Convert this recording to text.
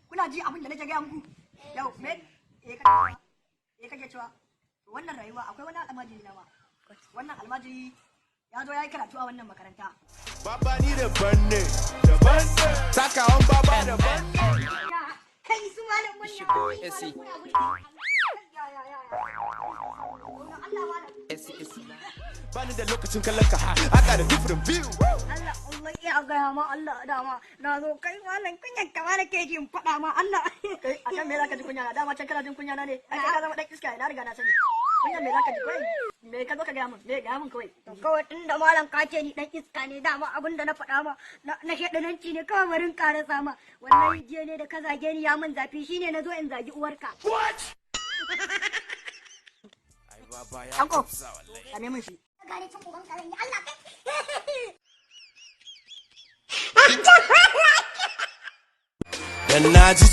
kuna ji abin da nake gaya muku yau me kake cewa wannan rayuwa akwai wani almajiri na ma wannan almajiri ya zo ya yi karatu a wannan makaranta baba ni da banne takawan baba da banne kai su malam manya bani da lokacin kallon ka I got a different view Allah ya gaya ma Allah dama na zo kai malam kunyan kama da ke jin faɗa ma Allah kai akan me zaka ji kunya na dama can kana jin kunya na ne ai ka zama dan iska na riga na sani kunyan me zaka ji kai me ka zo ka gaya min me gaya min kawai tunda malam ka ce ni dan iska ne dama abin da na faɗa ma na shedananci ne kawai barin karasa ma wannan jiya ne da ka zage ni ya min zafi shine na zo in zagi uwarka what ai baba ya anko ka nemi shi gane cin uban karen Allah kai dan na ji